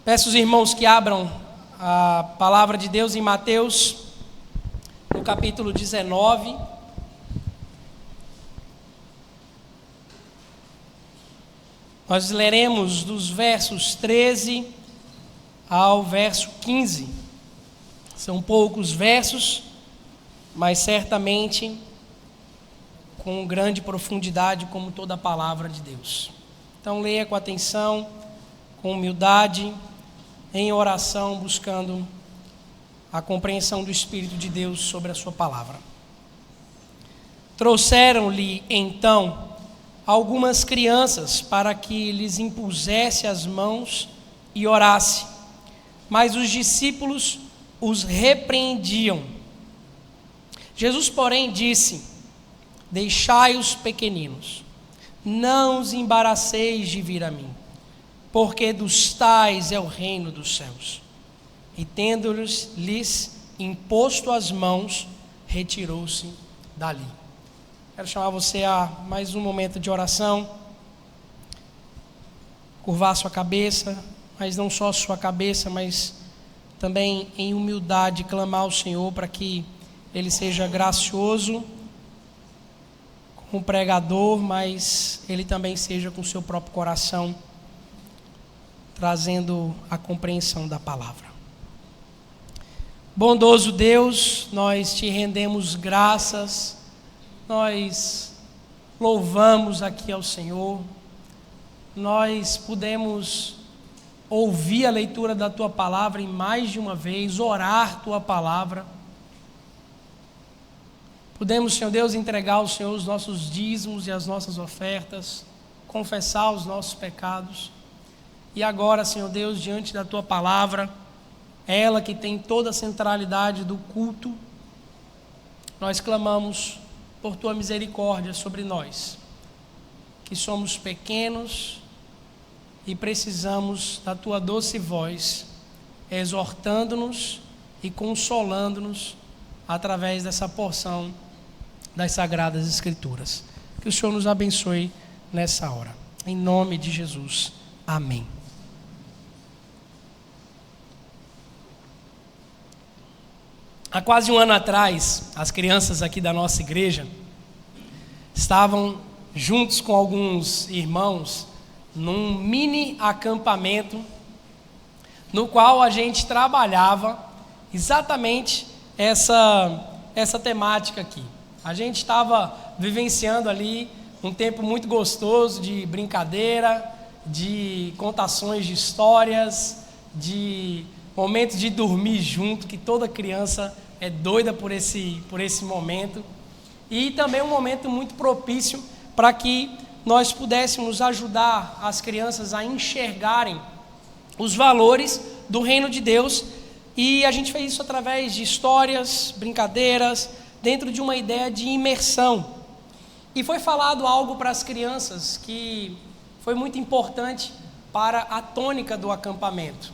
Peço os irmãos que abram a palavra de Deus em Mateus, no capítulo 19. Nós leremos dos versos 13 ao verso 15. São poucos versos, mas certamente com grande profundidade, como toda a palavra de Deus. Então leia com atenção, com humildade, em oração, buscando a compreensão do Espírito de Deus sobre a sua palavra. Trouxeram-lhe então algumas crianças para que lhes impusesse as mãos e orasse, mas os discípulos os repreendiam. Jesus, porém, disse: deixai os pequeninos, não os embaraceis de vir a mim, porque dos tais é o reino dos céus. E tendo-lhes imposto as mãos, retirou-se dali. Quero chamar você a mais um momento de oração. Curvar sua cabeça, mas não só sua cabeça, mas também em humildade clamar ao Senhor para que Ele seja gracioso com o pregador, mas Ele também seja com o seu próprio coração, trazendo a compreensão da palavra. Bondoso Deus, nós te rendemos graças, nós louvamos aqui ao Senhor, nós pudemos ouvir a leitura da Tua palavra em mais de uma vez, orar Tua palavra. Pudemos, Senhor Deus, entregar ao Senhor os nossos dízimos e as nossas ofertas, confessar os nossos pecados. E agora, Senhor Deus, diante da Tua palavra, ela que tem toda a centralidade do culto, nós clamamos por Tua misericórdia sobre nós, que somos pequenos e precisamos da Tua doce voz, exortando-nos e consolando-nos através dessa porção das Sagradas Escrituras. Que o Senhor nos abençoe nessa hora. Em nome de Jesus. Amém. Há quase um ano atrás, as crianças aqui da nossa igreja estavam juntos com alguns irmãos num mini acampamento no qual a gente trabalhava exatamente essa temática aqui. A gente estava vivenciando ali um tempo muito gostoso de brincadeira, de contações de histórias, de momentos de dormir junto, que toda criança é doida por esse momento, e também um momento muito propício para que nós pudéssemos ajudar as crianças a enxergarem os valores do reino de Deus, e a gente fez isso através de histórias, brincadeiras, dentro de uma ideia de imersão. E foi falado algo para as crianças que foi muito importante para a tônica do acampamento,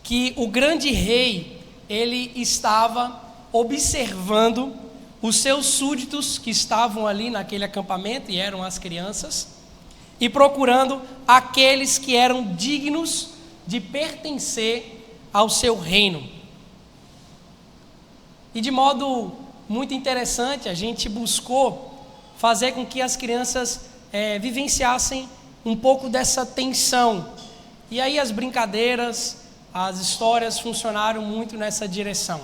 que o grande rei, ele estava observando os seus súditos que estavam ali naquele acampamento, e eram as crianças, e procurando aqueles que eram dignos de pertencer ao seu reino. E de modo muito interessante, a gente buscou fazer com que as crianças vivenciassem um pouco dessa tensão. E aí as brincadeiras, as histórias funcionaram muito nessa direção.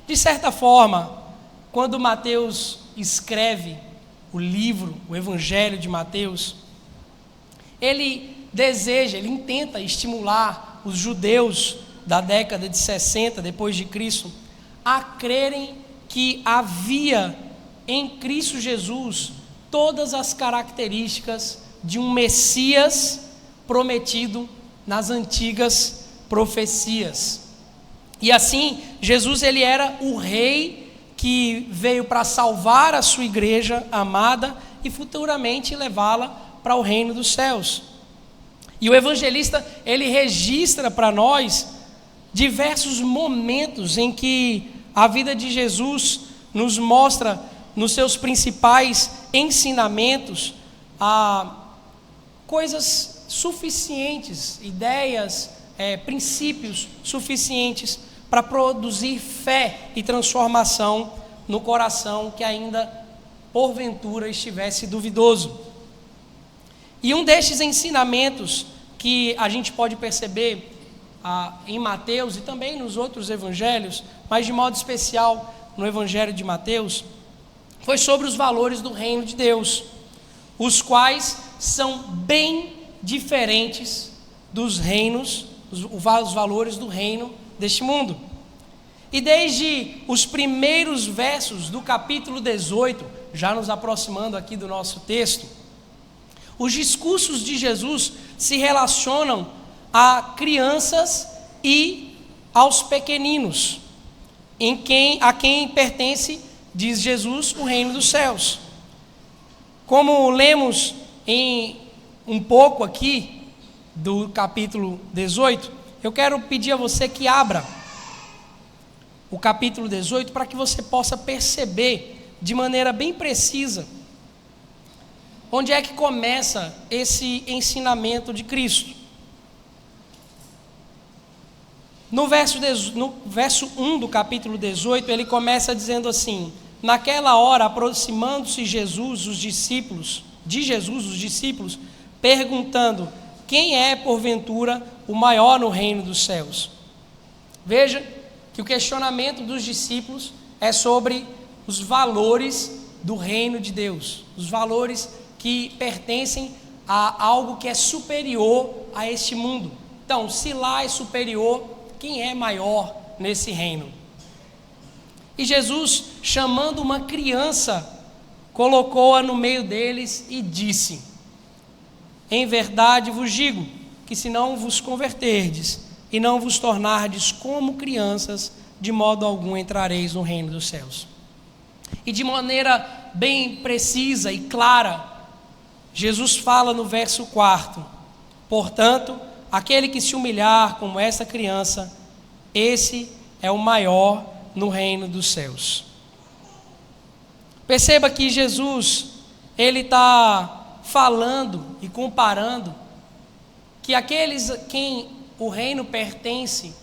De certa forma, quando Mateus escreve o livro, o Evangelho de Mateus, ele intenta estimular os judeus da década de 60 depois de Cristo a crerem que havia em Cristo Jesus todas as características de um Messias prometido nas antigas profecias. E assim, Jesus, ele era o rei que veio para salvar a sua igreja amada e futuramente levá-la para o reino dos céus. E o evangelista, ele registra para nós diversos momentos em que a vida de Jesus nos mostra, nos seus principais ensinamentos, coisas suficientes, ideias, princípios suficientes para produzir fé e transformação no coração que ainda, porventura, estivesse duvidoso. E um destes ensinamentos que a gente pode perceber em Mateus e também nos outros evangelhos, mas de modo especial no evangelho de Mateus, foi sobre os valores do reino de Deus, os quais são bem diferentes dos reinos, os valores do reino deste mundo. E desde os primeiros versos do capítulo 18, já nos aproximando aqui do nosso texto, os discursos de Jesus se relacionam a crianças e aos pequeninos, a quem pertence, diz Jesus, o reino dos céus. Como lemos em um pouco aqui do capítulo 18, eu quero pedir a você que abra o capítulo 18 para que você possa perceber de maneira bem precisa onde é que começa esse ensinamento de Cristo. No verso 1 do capítulo 18, ele começa dizendo assim: naquela hora, aproximando-se os discípulos, perguntando: quem é, porventura, o maior no reino dos céus? Veja que o questionamento dos discípulos é sobre os valores do reino de Deus, os valores que pertencem a algo que é superior a este mundo. Então, se lá é superior, quem é maior nesse reino? E Jesus, chamando uma criança, colocou-a no meio deles e disse: em verdade vos digo, que se não vos converterdes e não vos tornardes como crianças, de modo algum entrareis no reino dos céus. E de maneira bem precisa e clara, Jesus fala no verso 4: portanto, aquele que se humilhar como essa criança, esse é o maior no reino dos céus. Perceba que Jesus, ele está falando e comparando que aqueles a quem o reino pertence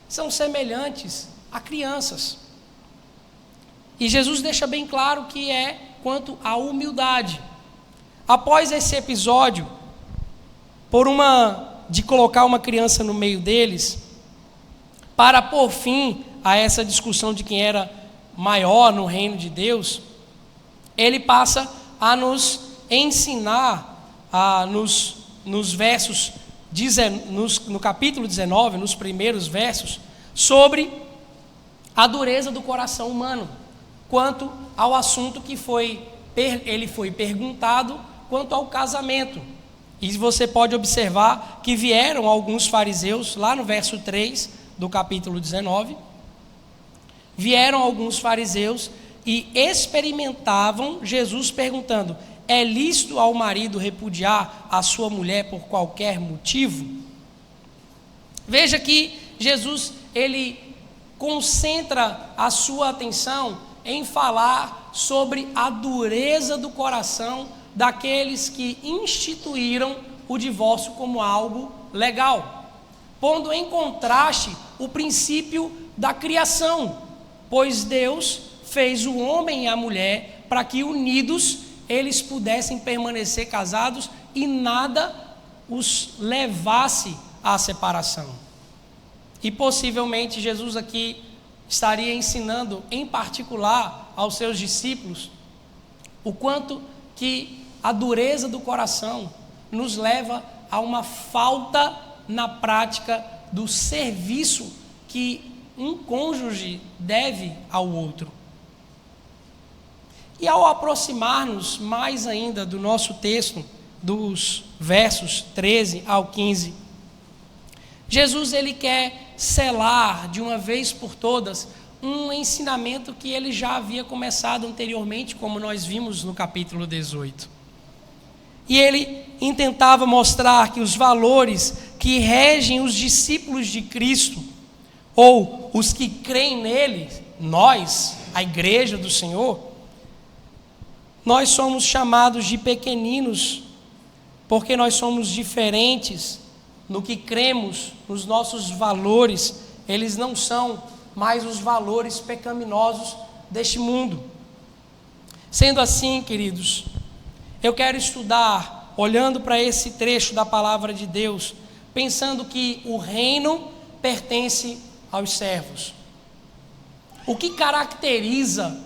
são semelhantes a crianças. E Jesus deixa bem claro que é quanto à humildade. Após esse episódio, de colocar uma criança no meio deles, para pôr fim a essa discussão de quem era maior no reino de Deus, ele passa a nos ensinar, no capítulo 19, nos primeiros versos, sobre a dureza do coração humano, quanto ao assunto que ele foi perguntado quanto ao casamento. E você pode observar que vieram alguns fariseus, lá no verso 3 do capítulo 19, vieram alguns fariseus e experimentavam Jesus perguntando: é lícito ao marido repudiar a sua mulher por qualquer motivo? Veja que Jesus, ele concentra a sua atenção em falar sobre a dureza do coração daqueles que instituíram o divórcio como algo legal, pondo em contraste o princípio da criação, pois Deus fez o homem e a mulher para que unidos eles pudessem permanecer casados e nada os levasse à separação. E possivelmente Jesus aqui estaria ensinando em particular aos seus discípulos o quanto que a dureza do coração nos leva a uma falta na prática do serviço que um cônjuge deve ao outro. E ao aproximar-nos mais ainda do nosso texto, dos versos 13 ao 15, Jesus, ele quer selar de uma vez por todas um ensinamento que ele já havia começado anteriormente, como nós vimos no capítulo 18. E ele intentava mostrar que os valores que regem os discípulos de Cristo, ou os que creem nele, nós, a igreja do Senhor, nós somos chamados de pequeninos porque nós somos diferentes no que cremos, nos nossos valores, eles não são mais os valores pecaminosos deste mundo. Sendo assim, queridos, eu quero estudar, olhando para esse trecho da palavra de Deus, pensando que o reino pertence aos servos. O que caracteriza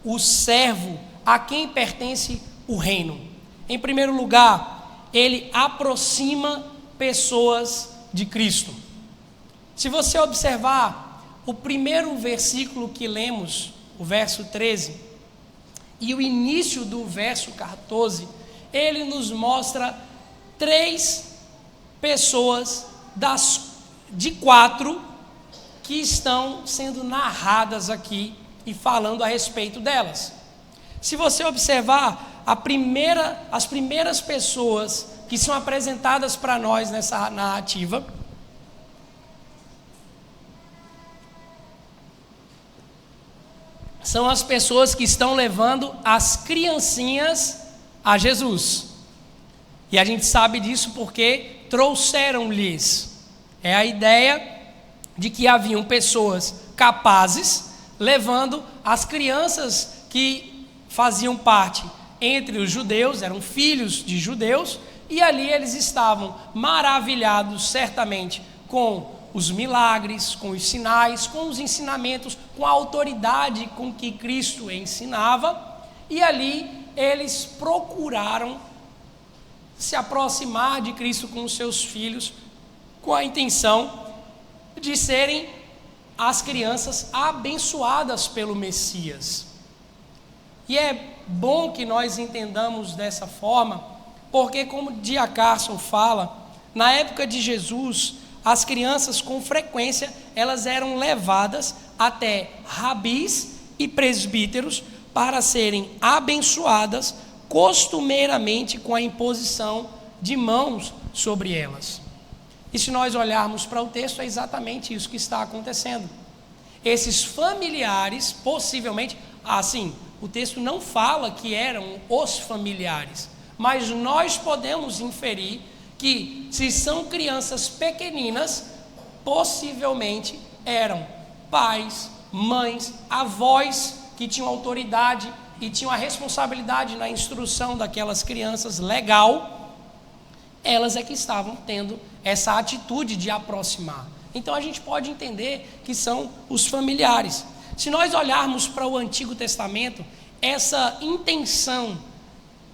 o servo a quem pertence o reino? Em primeiro lugar, ele aproxima pessoas de Cristo. Se você observar o primeiro versículo que lemos, o verso 13, e o início do verso 14, ele nos mostra 3 pessoas de 4 que estão sendo narradas aqui e falando a respeito delas. Se você observar as primeiras pessoas que são apresentadas para nós nessa narrativa, são as pessoas que estão levando as criancinhas a Jesus. E a gente sabe disso porque trouxeram-lhes. É a ideia de que haviam pessoas capazes levando as crianças que faziam parte entre os judeus, eram filhos de judeus, e ali eles estavam maravilhados certamente com os milagres, com os sinais, com os ensinamentos, com a autoridade com que Cristo ensinava, e ali eles procuraram se aproximar de Cristo com os seus filhos, com a intenção de serem as crianças abençoadas pelo Messias. E é bom que nós entendamos dessa forma, porque como D.A. Carson fala, na época de Jesus, as crianças com frequência, elas eram levadas até rabis e presbíteros para serem abençoadas costumeiramente com a imposição de mãos sobre elas. E se nós olharmos para o texto, é exatamente isso que está acontecendo. Esses familiares, possivelmente, o texto não fala que eram os familiares, mas nós podemos inferir que, se são crianças pequeninas, possivelmente eram pais, mães, avós que tinham autoridade e tinham a responsabilidade na instrução daquelas crianças legal. Elas é que estavam tendo essa atitude de aproximar. Então a gente pode entender que são os familiares. Se nós olharmos para o Antigo Testamento, essa intenção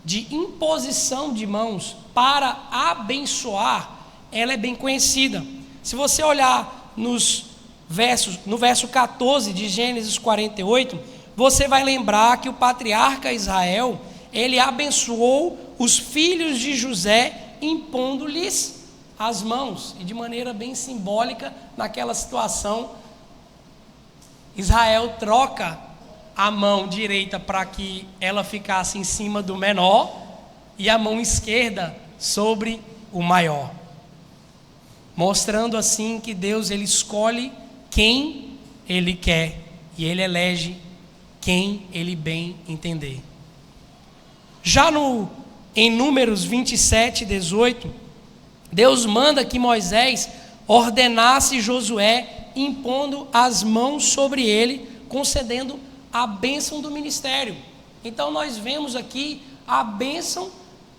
de imposição de mãos para abençoar, ela é bem conhecida. Se você olhar no verso 14 de Gênesis 48, você vai lembrar que o patriarca Israel, ele abençoou os filhos de José, impondo-lhes as mãos, e de maneira bem simbólica, naquela situação, Israel troca a mão direita para que ela ficasse em cima do menor e a mão esquerda sobre o maior, mostrando assim que Deus, ele escolhe quem ele quer e ele elege quem ele bem entender. Já em Números 27, 18, Deus manda que Moisés ordenasse Josué, impondo as mãos sobre ele, concedendo a bênção do ministério. Então nós vemos aqui a bênção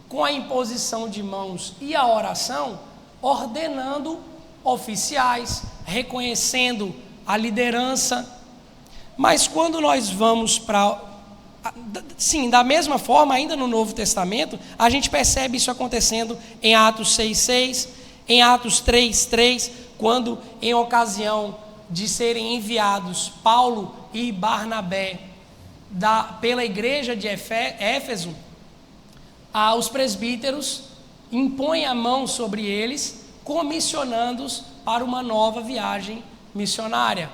com a imposição de mãos e a oração, ordenando oficiais, reconhecendo a liderança. Mas quando nós vamos da mesma forma, ainda no Novo Testamento, a gente percebe isso acontecendo em Atos 6:6, em Atos 3:3, quando em ocasião de serem enviados Paulo e Barnabé pela igreja de Éfeso, os presbíteros impõem a mão sobre eles, comissionando-os para uma nova viagem missionária.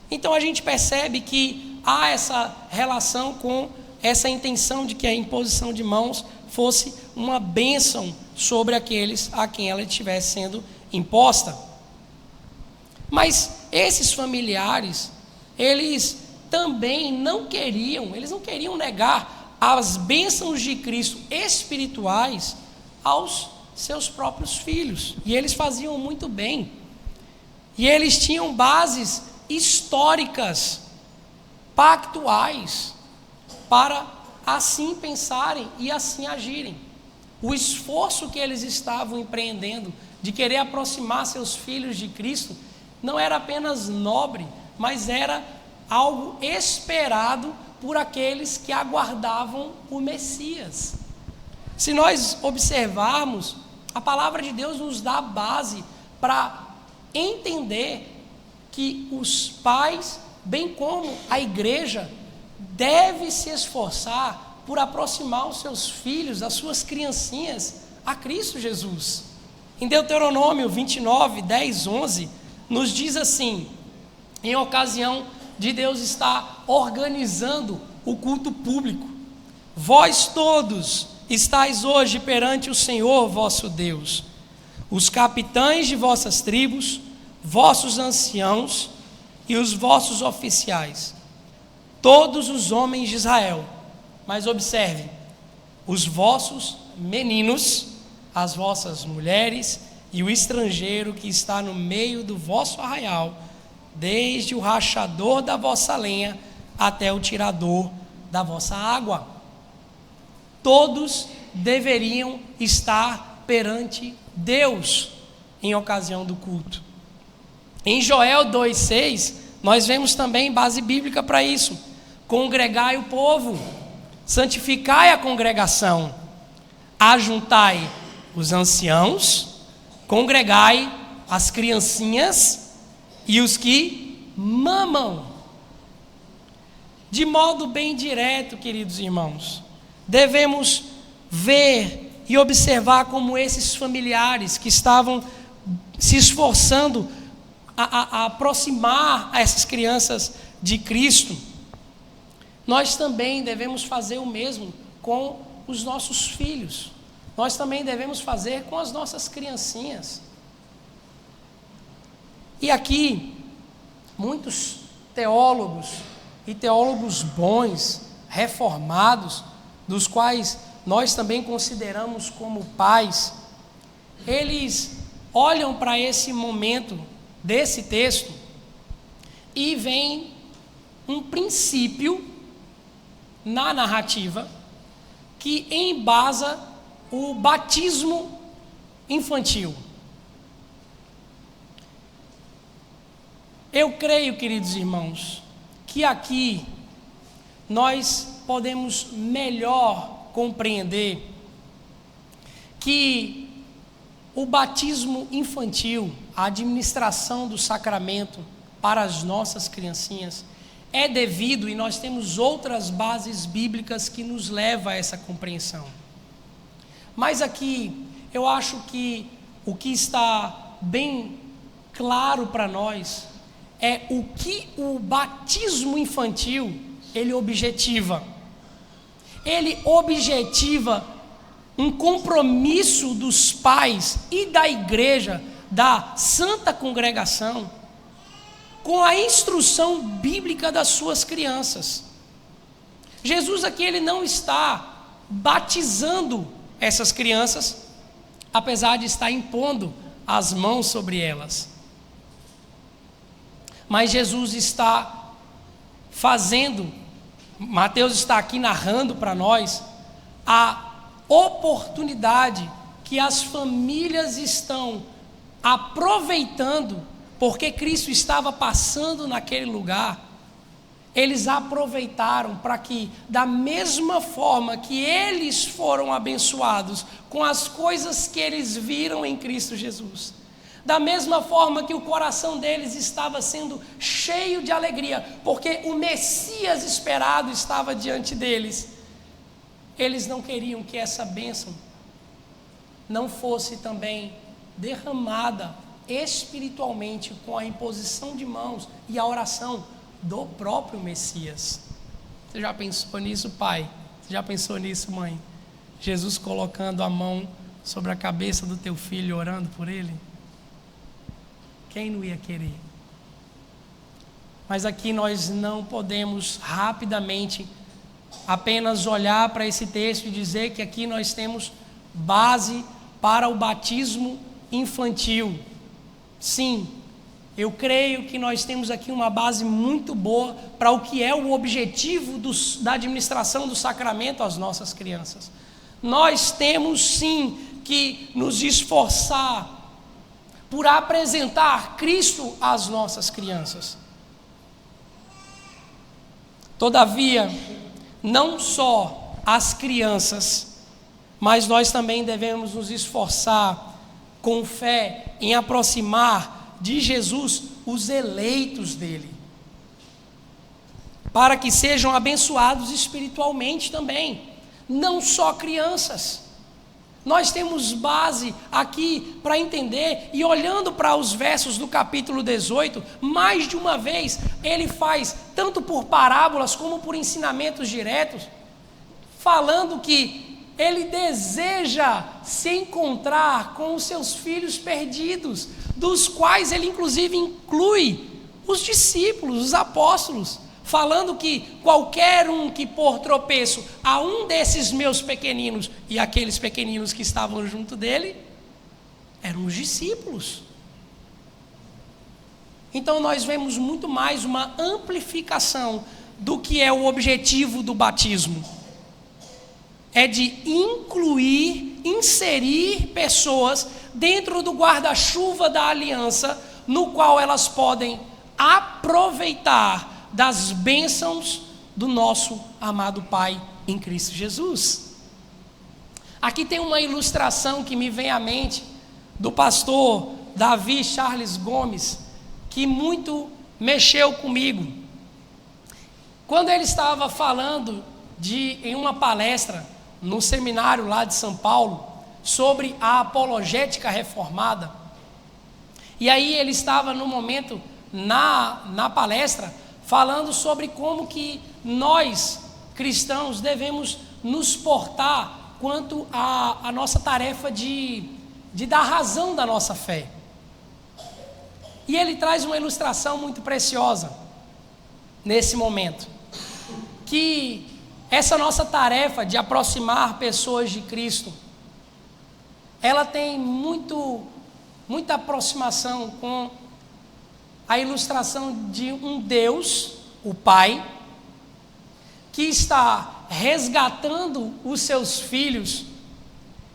Então a gente percebe que há essa relação com essa intenção de que a imposição de mãos fosse uma bênção sobre aqueles a quem ela estivesse sendo imposta. Mas esses familiares, eles também não queriam negar as bênçãos de Cristo espirituais aos seus próprios filhos. E eles faziam muito bem. E eles tinham bases históricas, pactuais, para assim pensarem e assim agirem. O esforço que eles estavam empreendendo de querer aproximar seus filhos de Cristo não era apenas nobre, mas era algo esperado por aqueles que aguardavam o Messias. Se nós observarmos, a palavra de Deus nos dá base para entender que os pais, bem como a igreja, deve se esforçar por aproximar os seus filhos, as suas criancinhas, a Cristo Jesus. Em Deuteronômio 29, 10, 11, nos diz assim, em ocasião de Deus estar organizando o culto público: vós todos estáis hoje perante o Senhor vosso Deus, os capitães de vossas tribos, vossos anciãos e os vossos oficiais, todos os homens de Israel. Mas observe, os vossos meninos, as vossas mulheres e o estrangeiro que está no meio do vosso arraial, desde o rachador da vossa lenha até o tirador da vossa água. Todos deveriam estar perante Deus em ocasião do culto. Em Joel 2,6, nós vemos também base bíblica para isso: congregai o povo, santificai a congregação, ajuntai os anciãos, congregai as criancinhas e os que mamam. De modo bem direto, queridos irmãos, devemos ver e observar como esses familiares que estavam se esforçando a aproximar essas crianças de Cristo, nós também devemos fazer o mesmo com os nossos filhos. Nós também devemos fazer com as nossas criancinhas. E aqui, muitos teólogos e teólogos bons, reformados, dos quais nós também consideramos como pais, eles olham para esse momento desse texto e veem um princípio na narrativa que embasa o batismo infantil. Eu creio, queridos irmãos, que aqui nós podemos melhor compreender que o batismo infantil, a administração do sacramento para as nossas criancinhas, é devido, e nós temos outras bases bíblicas que nos levam a essa compreensão. Mas aqui, eu acho que o que está bem claro para nós é o que o batismo infantil, ele objetiva. Ele objetiva um compromisso dos pais e da igreja, da Santa Congregação, com a instrução bíblica das suas crianças. Jesus aqui, ele não está batizando essas crianças, apesar de estar impondo as mãos sobre elas. Mas Jesus está fazendo, Mateus está aqui narrando para nós, a oportunidade que as famílias estão aproveitando, porque Cristo estava passando naquele lugar. Eles aproveitaram para que, da mesma forma que eles foram abençoados com as coisas que eles viram em Cristo Jesus, da mesma forma que o coração deles estava sendo cheio de alegria, porque o Messias esperado estava diante deles, eles não queriam que essa bênção não fosse também derramada espiritualmente com a imposição de mãos e a oração do próprio Messias. Você já pensou nisso, pai? Você já pensou nisso, mãe? Jesus colocando a mão sobre a cabeça do teu filho, orando por ele? Quem não ia querer? Mas aqui nós não podemos rapidamente apenas olhar para esse texto e dizer que aqui nós temos base para o batismo infantil. Sim, eu creio que nós temos aqui uma base muito boa para o que é o objetivo da administração do sacramento às nossas crianças. Nós temos sim que nos esforçar por apresentar Cristo às nossas crianças. Todavia, não só as crianças, mas nós também devemos nos esforçar com fé em aproximar de Jesus os eleitos dele, para que sejam abençoados espiritualmente também, não só crianças. Nós temos base aqui para entender, e olhando para os versos do capítulo 18, mais de uma vez ele faz, tanto por parábolas como por ensinamentos diretos, falando que ele deseja se encontrar com os seus filhos perdidos, dos quais ele inclusive inclui os discípulos, os apóstolos, falando que qualquer um que por tropeço a um desses meus pequeninos, e aqueles pequeninos que estavam junto dele, eram os discípulos. Então nós vemos muito mais uma amplificação do que é o objetivo do batismo. É de incluir, inserir pessoas dentro do guarda-chuva da aliança, no qual elas podem aproveitar das bênçãos do nosso amado Pai em Cristo Jesus. Aqui tem uma ilustração que me vem à mente do pastor Davi Charles Gomes, que muito mexeu comigo. Quando ele estava falando em uma palestra no seminário lá de São Paulo, sobre a apologética reformada, e aí ele estava no momento, na palestra, falando sobre como que nós, cristãos, devemos nos portar quanto à nossa tarefa de dar razão da nossa fé. E ele traz uma ilustração muito preciosa nesse momento, que essa nossa tarefa de aproximar pessoas de Cristo, ela tem muita aproximação com a ilustração de um Deus, o Pai, que está resgatando os seus filhos,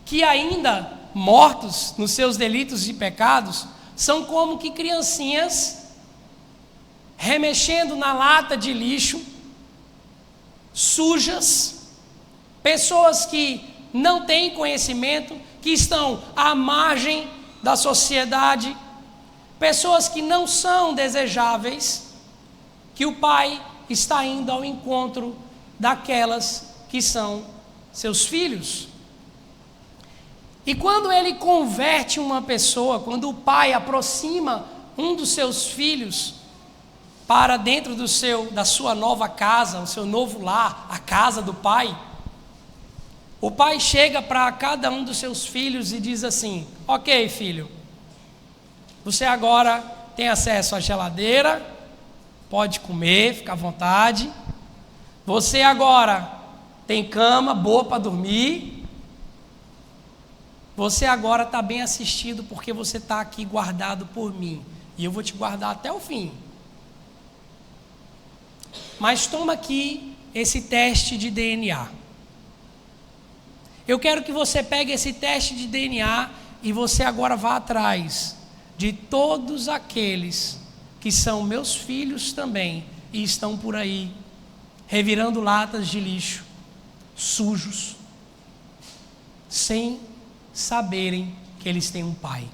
que ainda mortos nos seus delitos e pecados, são como que criancinhas remexendo na lata de lixo, sujas, pessoas que não têm conhecimento, que estão à margem da sociedade, pessoas que não são desejáveis, que o Pai está indo ao encontro daquelas que são seus filhos. E quando ele converte uma pessoa, quando o Pai aproxima um dos seus filhos para dentro da sua nova casa, o seu novo lar, a casa do Pai, o Pai chega para cada um dos seus filhos e diz assim: ok, filho, você agora tem acesso à geladeira, pode comer, fica à vontade. Você agora tem cama boa para dormir. Você agora está bem assistido porque você está aqui guardado por mim. E eu vou te guardar até o fim. Mas toma aqui esse teste de DNA. Eu quero que você pegue esse teste de DNA e você agora vá atrás de todos aqueles que são meus filhos também e estão por aí revirando latas de lixo, sujos, sem saberem que eles têm um pai.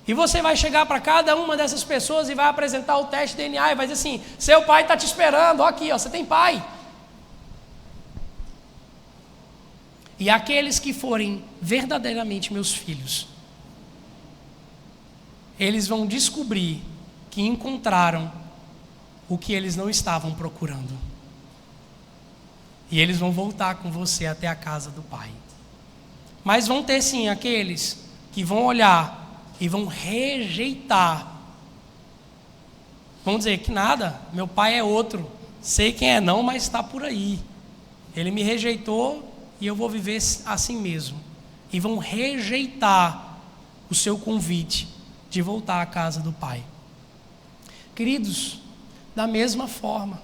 E você vai chegar para cada uma dessas pessoas e vai apresentar o teste de DNA e vai dizer assim: seu pai está te esperando, ó, aqui, ó, você tem pai. E aqueles que forem verdadeiramente meus filhos, eles vão descobrir que encontraram o que eles não estavam procurando. E eles vão voltar com você até a casa do Pai. Mas vão ter sim aqueles que vão olhar e vão rejeitar. Vão dizer que nada, meu pai é outro, sei quem é não, mas está por aí. Ele me rejeitou e eu vou viver assim mesmo. e vão rejeitar o seu convite de voltar à casa do Pai. Queridos, da mesma forma,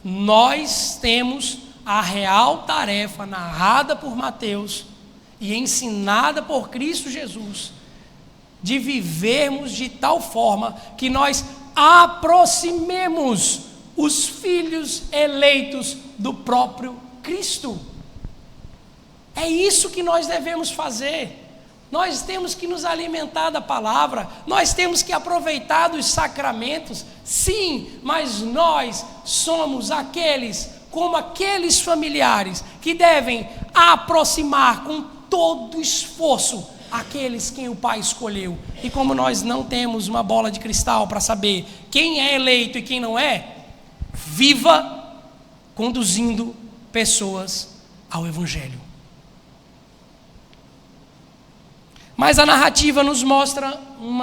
nós temos a real tarefa narrada por Mateus e ensinada por Cristo Jesus, de vivermos de tal forma que nós aproximemos os filhos eleitos do próprio Cristo. É isso que nós devemos fazer. Nós temos que nos alimentar da palavra, nós temos que aproveitar dos sacramentos, sim, mas nós somos aqueles, como aqueles familiares, que devem aproximar com todo esforço aqueles quem o Pai escolheu. E como nós não temos uma bola de cristal para saber quem é eleito e quem não é, viva conduzindo pessoas ao Evangelho. Mas a narrativa nos mostra um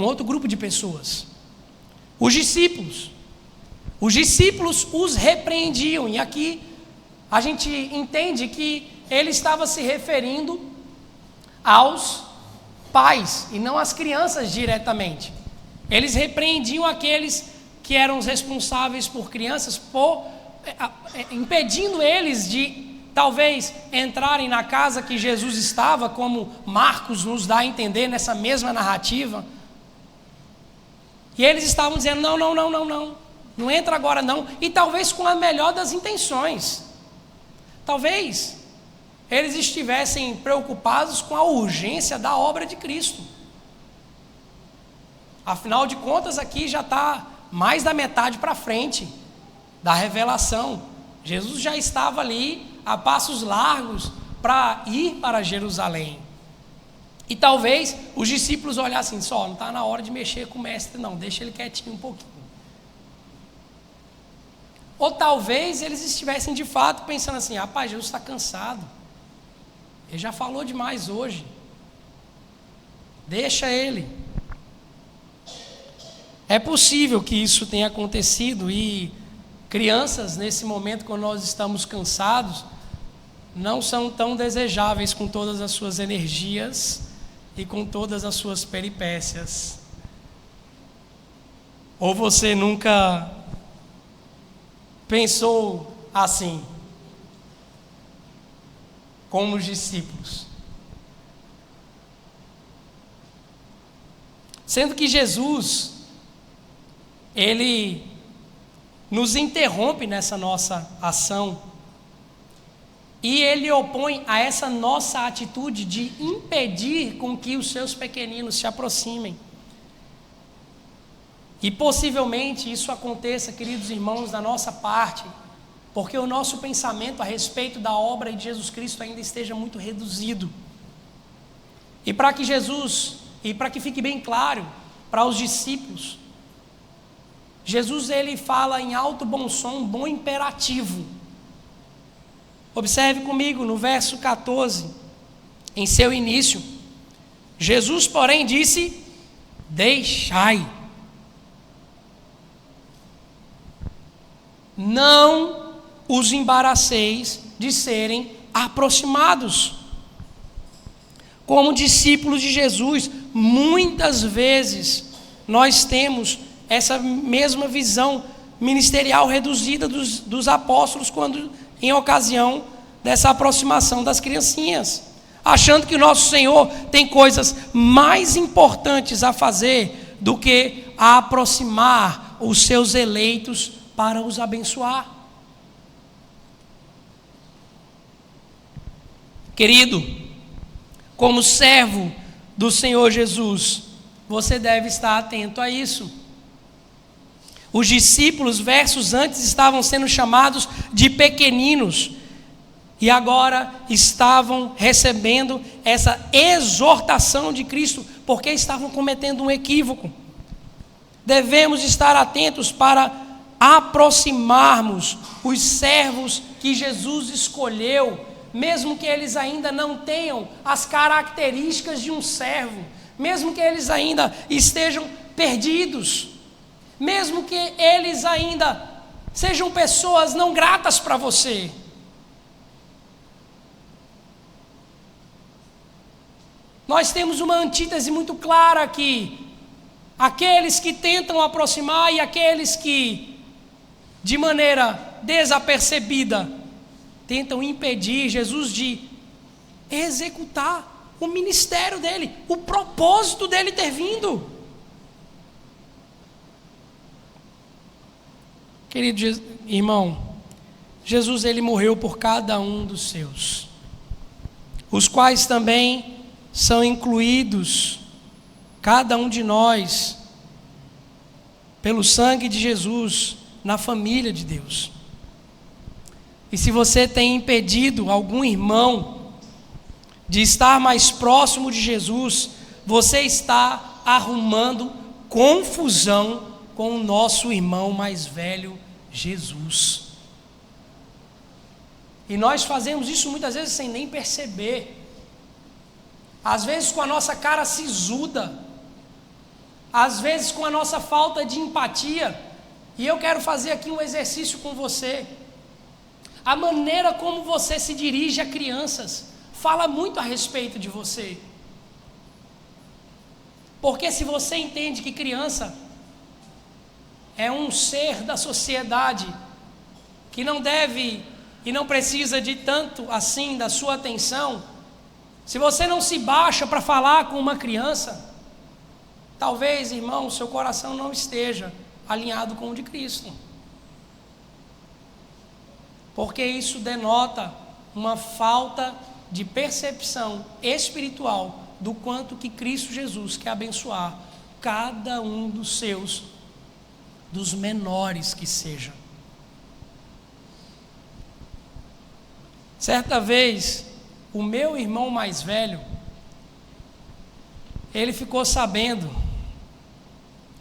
outro grupo de pessoas. Os discípulos. Os discípulos os repreendiam. E aqui a gente entende que ele estava se referindo aos pais e não às crianças diretamente. Eles repreendiam aqueles que eram os responsáveis por crianças, impedindo eles de talvez entrarem na casa que Jesus estava, como Marcos nos dá a entender nessa mesma narrativa. E eles estavam dizendo, não entra agora não. E talvez com a melhor das intenções. Talvez eles estivessem preocupados com a urgência da obra de Cristo. Afinal de contas, aqui já está mais da metade para frente da revelação. Jesus já estava ali a passos largos para ir para Jerusalém. E talvez os discípulos olhassem só, não está na hora de mexer com o mestre não, deixa ele quietinho um pouquinho. Ou talvez eles estivessem de fato pensando assim, rapaz, Jesus está cansado, ele já falou demais hoje, deixa ele. É possível que isso tenha acontecido e crianças nesse momento, quando nós estamos cansados, não são tão desejáveis com todas as suas energias e com todas as suas peripécias. Ou você nunca pensou assim, como os discípulos? Sendo que Jesus, ele nos interrompe nessa nossa ação e ele opõe a essa nossa atitude de impedir com que os seus pequeninos se aproximem. E possivelmente isso aconteça, queridos irmãos, da nossa parte, porque o nosso pensamento a respeito da obra de Jesus Cristo ainda esteja muito reduzido. E para que fique bem claro para os discípulos, Jesus ele fala em alto bom som, bom imperativo. Observe comigo no verso 14, em seu início. Jesus, porém, disse: deixai. Não os embaraceis de serem aproximados. Como discípulos de Jesus, muitas vezes nós temos essa mesma visão ministerial reduzida dos apóstolos quando em ocasião dessa aproximação das criancinhas, achando que o nosso Senhor tem coisas mais importantes a fazer do que a aproximar os seus eleitos para os abençoar. Querido, como servo do Senhor Jesus, você deve estar atento a isso. Os discípulos, versos antes, estavam sendo chamados de pequeninos e agora estavam recebendo essa exortação de Cristo, porque estavam cometendo um equívoco. Devemos estar atentos para aproximarmos os servos que Jesus escolheu, mesmo que eles ainda não tenham as características de um servo, mesmo que eles ainda estejam perdidos, mesmo que eles ainda sejam pessoas não gratas para você. nós temos uma antítese muito clara aqui. Aqueles que tentam aproximar e aqueles que, de maneira desapercebida, tentam impedir Jesus de executar o ministério dele, o propósito dele ter vindo. Querido irmão, Jesus ele morreu por cada um dos seus, os quais também são incluídos, cada um de nós, pelo sangue de Jesus, na família de Deus. E se você tem impedido algum irmão de estar mais próximo de Jesus, você está arrumando confusão com o nosso irmão mais velho, Jesus. E nós fazemos isso muitas vezes sem nem perceber. Às vezes com a nossa cara sisuda, às vezes com a nossa falta de empatia. E eu quero fazer aqui um exercício com você. A maneira como você se dirige a crianças fala muito a respeito de você. Porque se você entende que criança é um ser da sociedade que não deve e não precisa de tanto assim da sua atenção, se você não se baixa para falar com uma criança, talvez, irmão, seu coração não esteja alinhado com o de Cristo. Porque isso denota uma falta de percepção espiritual do quanto que Cristo Jesus quer abençoar cada um dos seus, dos menores que sejam. Certa vez, o meu irmão mais velho, ele ficou sabendo,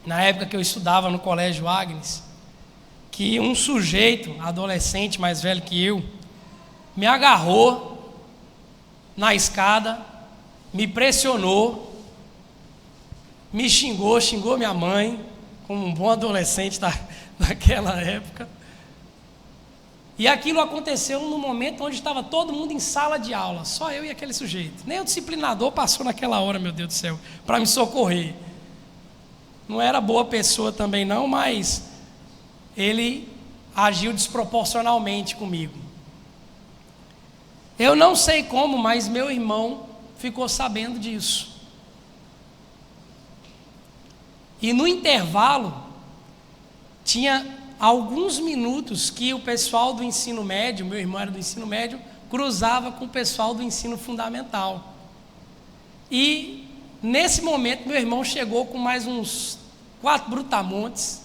na época que eu estudava no colégio Agnes, que um sujeito, adolescente mais velho que eu, me agarrou na escada, me pressionou, me xingou minha mãe, como um bom adolescente daquela época. E aquilo aconteceu no momento onde estava todo mundo em sala de aula, só eu e aquele sujeito. Nem o disciplinador passou naquela hora, meu Deus do céu, para me socorrer. Não era boa pessoa também não, mas ele agiu desproporcionalmente comigo. Eu não sei como, mas meu irmão ficou sabendo disso. E no intervalo, tinha alguns minutos que o pessoal do ensino médio, meu irmão era do ensino médio, cruzava com o pessoal do ensino fundamental. E nesse momento, meu irmão chegou com mais uns 4 brutamontes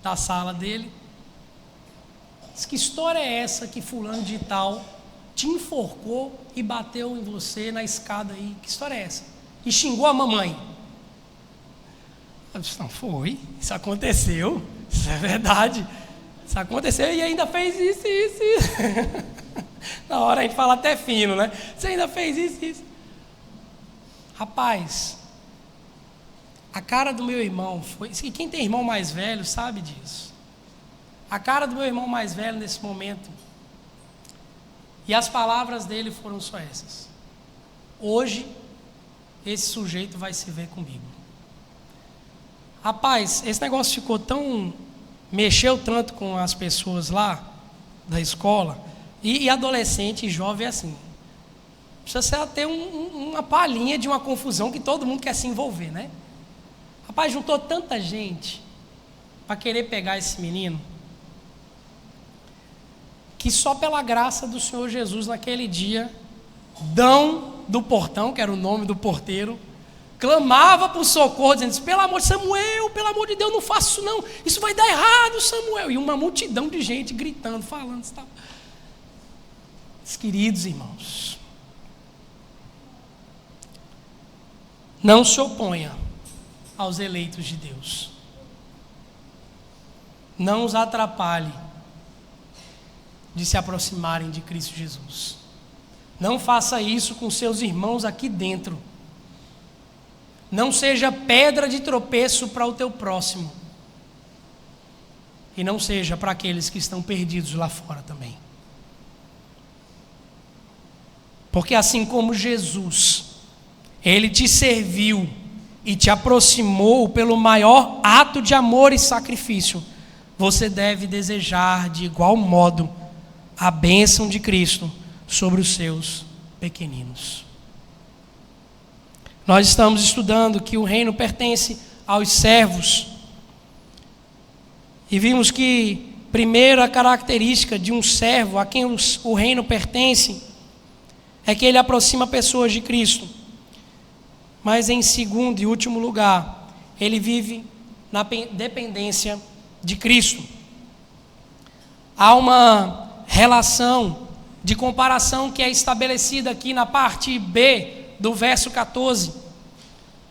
da sala dele. Disse: que história é essa que fulano de tal te enforcou e bateu em você na escada aí? Que história é essa? E xingou a mamãe. Eu disse: não, foi, isso aconteceu, isso é verdade, isso aconteceu e ainda fez isso. Na hora a gente fala até fino, né? Você ainda fez isso. Rapaz, a cara do meu irmão foi, e quem tem irmão mais velho sabe disso. A cara do meu irmão mais velho nesse momento, e as palavras dele foram só essas: hoje esse sujeito vai se ver comigo. Rapaz, esse negócio ficou tão, mexeu tanto com as pessoas lá da escola, e adolescente e jovem é assim, precisa ter uma palhinha de uma confusão que todo mundo quer se envolver, né? Rapaz, juntou tanta gente para querer pegar esse menino, que só pela graça do Senhor Jesus naquele dia, Dão do Portão, que era o nome do porteiro, clamava por socorro, dizendo: pelo amor de Samuel, pelo amor de Deus, não faça isso não, isso vai dar errado, Samuel. E uma multidão de gente gritando, falando. Queridos irmãos, não se oponha aos eleitos de Deus, não os atrapalhe de se aproximarem de Cristo Jesus. Não faça isso com seus irmãos aqui dentro. Não seja pedra de tropeço para o teu próximo. E não seja para aqueles que estão perdidos lá fora também. Porque assim como Jesus, Ele te serviu e te aproximou pelo maior ato de amor e sacrifício, você deve desejar de igual modo a bênção de Cristo sobre os seus pequeninos. Nós estamos estudando que o reino pertence aos servos. E vimos que, primeira característica de um servo a quem o reino pertence é que ele aproxima pessoas de Cristo. Mas em segundo e último lugar, ele vive na dependência de Cristo. Há uma relação de comparação que é estabelecida aqui na parte B do verso 14,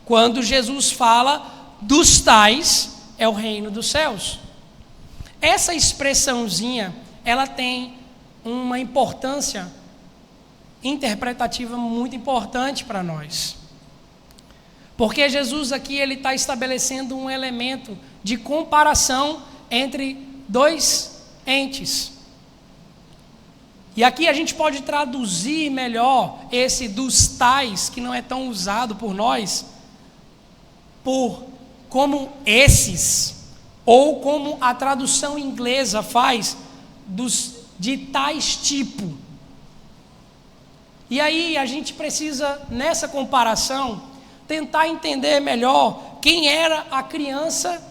quando Jesus fala dos tais é o reino dos céus. Essa expressãozinha, ela tem uma importância interpretativa muito importante para nós. Porque Jesus aqui ele está estabelecendo um elemento de comparação entre dois entes. E aqui a gente pode traduzir melhor esse dos tais, que não é tão usado por nós, por como esses, ou como a tradução inglesa faz, de tais tipo. E aí a gente precisa, nessa comparação, tentar entender melhor quem era a criança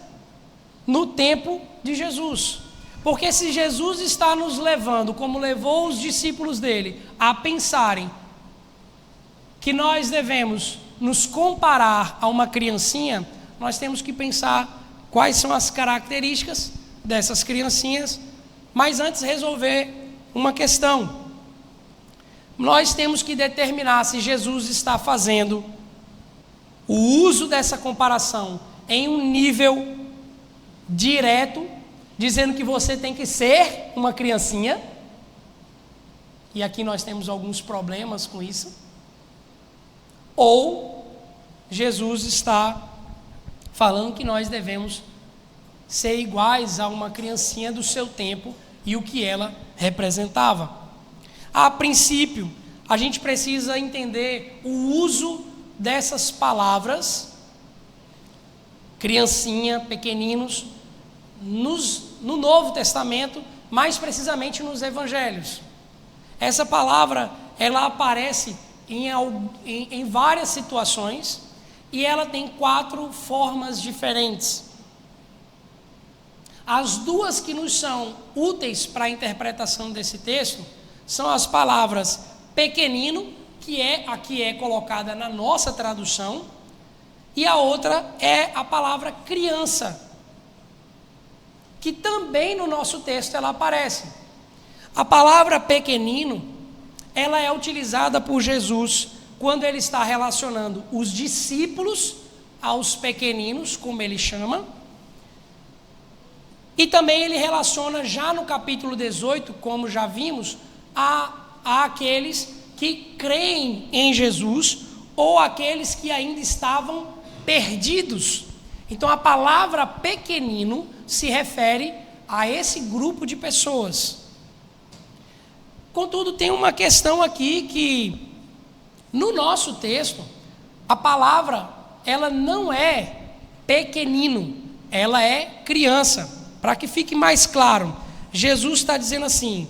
no tempo de Jesus. Porque se Jesus está nos levando, como levou os discípulos dele, a pensarem que nós devemos nos comparar a uma criancinha, nós temos que pensar quais são as características dessas criancinhas, mas antes resolver uma questão. Nós temos que determinar se Jesus está fazendo o uso dessa comparação em um nível direto, dizendo que você tem que ser uma criancinha, e aqui nós temos alguns problemas com isso, ou Jesus está falando que nós devemos ser iguais a uma criancinha do seu tempo e o que ela representava. A princípio, a gente precisa entender o uso dessas palavras, criancinha, pequeninos, no Novo Testamento, mais precisamente nos Evangelhos. Essa palavra, ela aparece em várias situações e ela tem 4 formas diferentes. As duas que nos são úteis para a interpretação desse texto são as palavras pequenino, que aqui é colocada na nossa tradução, e a outra é a palavra criança, que também no nosso texto ela aparece. A palavra pequenino, ela é utilizada por Jesus quando ele está relacionando os discípulos aos pequeninos, como ele chama, e também ele relaciona já no capítulo 18, como já vimos, a aqueles que creem em Jesus ou aqueles que ainda estavam perdidos. Então a palavra pequenino se refere a esse grupo de pessoas. Contudo, tem uma questão aqui que no nosso texto a palavra ela não é pequenino, ela é criança. Para que fique mais claro, Jesus está dizendo assim: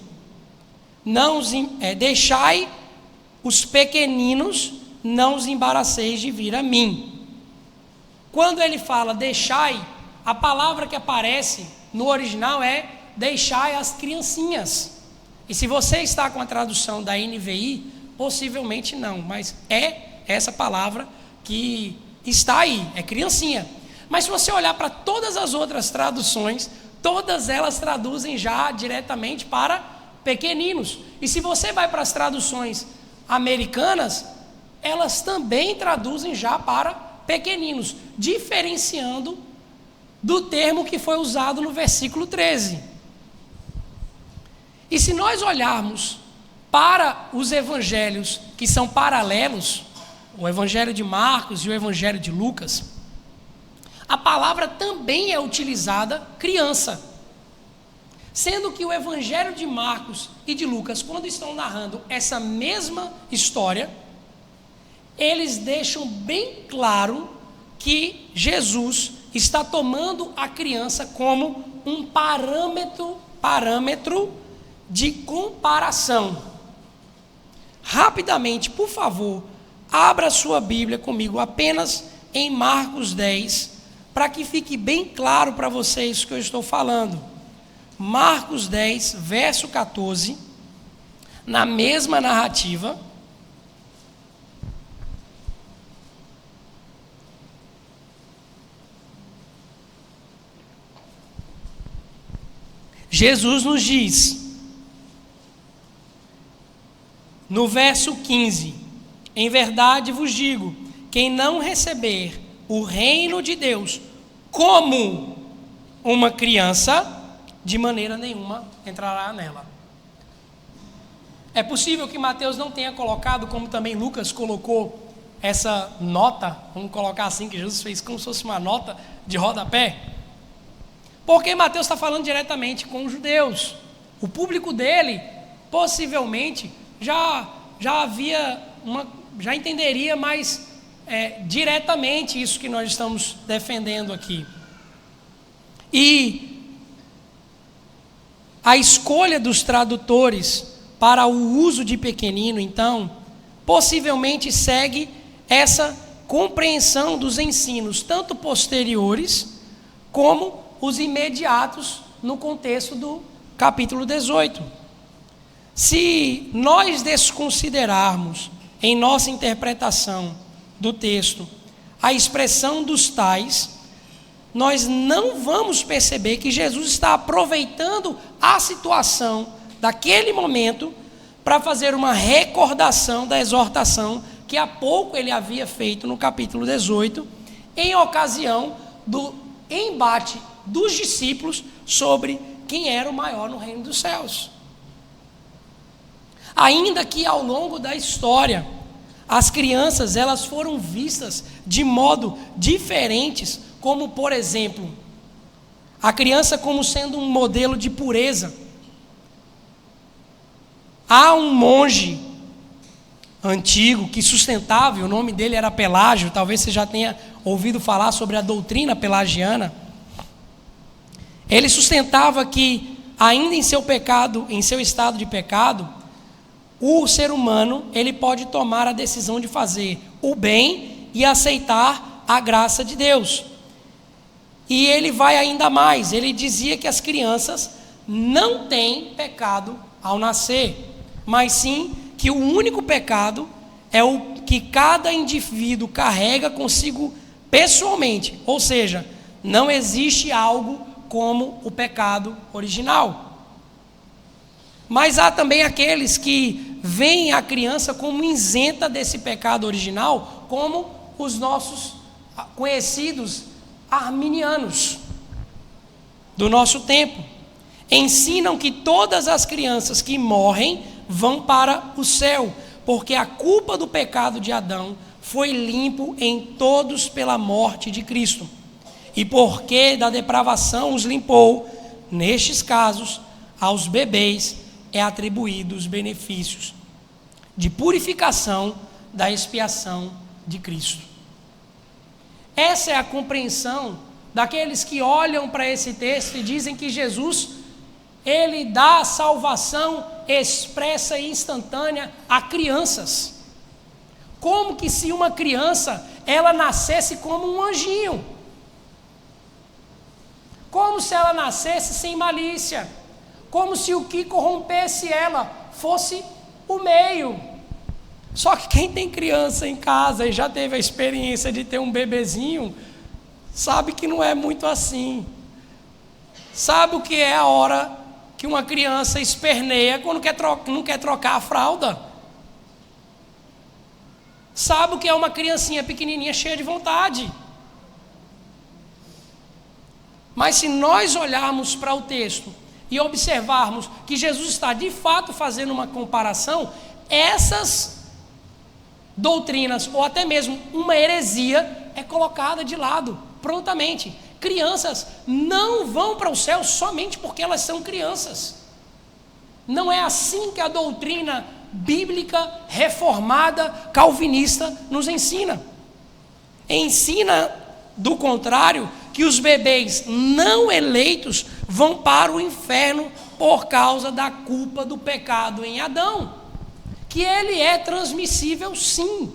deixai os pequeninos, não os embaraceis de vir a mim. Quando ele fala deixai, a palavra que aparece no original é deixai as criancinhas. E se você está com a tradução da NVI, possivelmente não, mas é essa palavra que está aí, é criancinha. Mas se você olhar para todas as outras traduções, todas elas traduzem já diretamente para pequeninos. E se você vai para as traduções americanas, elas também traduzem já para pequeninos, diferenciando do termo que foi usado no versículo 13. E se nós olharmos para os evangelhos que são paralelos, o evangelho de Marcos e o evangelho de Lucas, a palavra também é utilizada criança. Sendo que o evangelho de Marcos e de Lucas, quando estão narrando essa mesma história, eles deixam bem claro que Jesus está tomando a criança como um parâmetro de comparação. Rapidamente, por favor, abra sua Bíblia comigo apenas em Marcos 10, para que fique bem claro para vocês o que eu estou falando. Marcos 10, verso 14, na mesma narrativa. Jesus nos diz, no verso 15, em verdade vos digo, quem não receber o reino de Deus como uma criança, de maneira nenhuma entrará nela. É possível que Mateus não tenha colocado, como também Lucas colocou, essa nota, vamos colocar assim, que Jesus fez como se fosse uma nota de rodapé, porque Mateus está falando diretamente com os judeus. O público dele, possivelmente, já entenderia mais diretamente isso que nós estamos defendendo aqui. E a escolha dos tradutores para o uso de pequenino, então, possivelmente segue essa compreensão dos ensinos, tanto posteriores como os imediatos no contexto do capítulo 18. Se nós desconsiderarmos em nossa interpretação do texto a expressão dos tais, nós não vamos perceber que Jesus está aproveitando a situação daquele momento para fazer uma recordação da exortação que há pouco ele havia feito no capítulo 18, em ocasião do embate dos discípulos sobre quem era o maior no reino dos céus. Ainda que ao longo da história as crianças elas foram vistas de modo diferentes, como por exemplo, a criança como sendo um modelo de pureza. Há um monge antigo que sustentava, e o nome dele era Pelágio, talvez você já tenha ouvido falar sobre a doutrina pelagiana. Ele sustentava que ainda em seu pecado, em seu estado de pecado, o ser humano, ele pode tomar a decisão de fazer o bem e aceitar a graça de Deus. E ele vai ainda mais, ele dizia que as crianças não têm pecado ao nascer, mas sim que o único pecado é o que cada indivíduo carrega consigo pessoalmente, ou seja, não existe algo como o pecado original. Mas há também aqueles que veem a criança como isenta desse pecado original, como os nossos conhecidos arminianos do nosso tempo. Ensinam que todas as crianças que morrem vão para o céu, porque a culpa do pecado de Adão foi limpo em todos pela morte de Cristo. E porque da depravação os limpou, nestes casos, aos bebês é atribuído os benefícios de purificação da expiação de Cristo. Essa é a compreensão daqueles que olham para esse texto e dizem que Jesus, ele dá salvação expressa e instantânea a crianças. Como que se uma criança, ela nascesse como um anjinho. Como se ela nascesse sem malícia. Como se o que corrompesse ela fosse o meio. Só que quem tem criança em casa e já teve a experiência de ter um bebezinho, sabe que não é muito assim. Sabe o que é a hora que uma criança esperneia quando não quer trocar a fralda? Sabe o que é uma criancinha pequenininha cheia de vontade? Mas se nós olharmos para o texto e observarmos que Jesus está de fato fazendo uma comparação, essas doutrinas, ou até mesmo uma heresia, é colocada de lado, prontamente. Crianças não vão para o céu somente porque elas são crianças. Não é assim que a doutrina bíblica reformada calvinista nos ensina. Ensina, do contrário, que os bebês não eleitos vão para o inferno por causa da culpa do pecado em Adão, que ele é transmissível sim.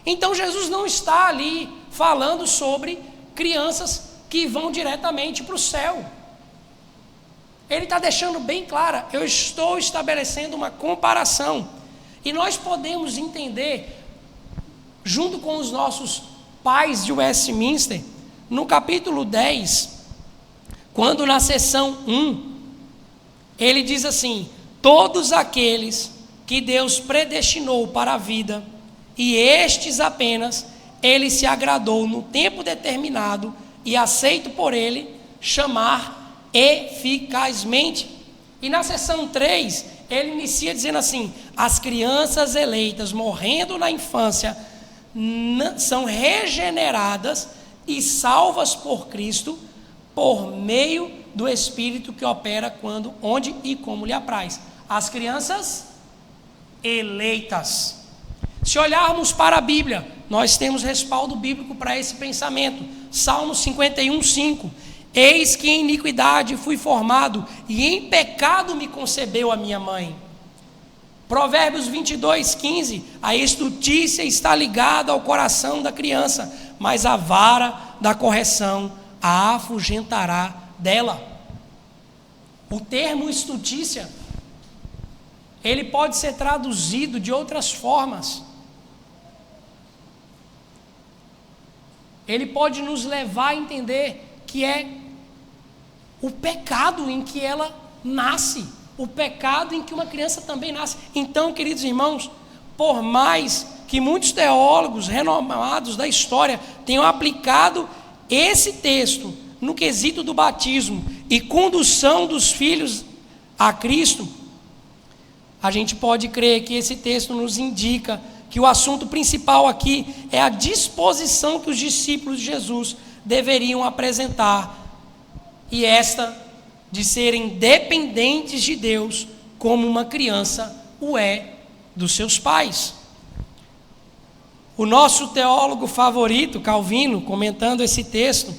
Então Jesus não está ali falando sobre crianças que vão diretamente para o céu. Ele está deixando bem claro, eu estou estabelecendo uma comparação. E nós podemos entender, junto com os nossos pais de Westminster, no capítulo 10, quando na seção 1, ele diz assim: todos aqueles que Deus predestinou para a vida, e estes apenas ele se agradou no tempo determinado e aceito por ele chamar eficazmente. E na seção 3, ele inicia dizendo assim: as crianças eleitas morrendo na infância são regeneradas e salvas por Cristo por meio do Espírito que opera quando, onde e como lhe apraz. As crianças eleitas. Se olharmos para a Bíblia, nós temos respaldo bíblico para esse pensamento. Salmo 51:5. Eis que em iniquidade fui formado, e em pecado me concebeu a minha mãe. Provérbios 22:15. A estutícia está ligada ao coração da criança, mas a vara da correção a afugentará dela. O termo estutícia, ele pode ser traduzido de outras formas. Ele pode nos levar a entender que é o pecado em que ela nasce, o pecado em que uma criança também nasce. Então, queridos irmãos, por mais que muitos teólogos renomados da história tenham aplicado esse texto no quesito do batismo e condução dos filhos a Cristo, a gente pode crer que esse texto nos indica que o assunto principal aqui é a disposição que os discípulos de Jesus deveriam apresentar, e esta de serem dependentes de Deus, como uma criança o é dos seus pais. O nosso teólogo favorito, Calvino, comentando esse texto,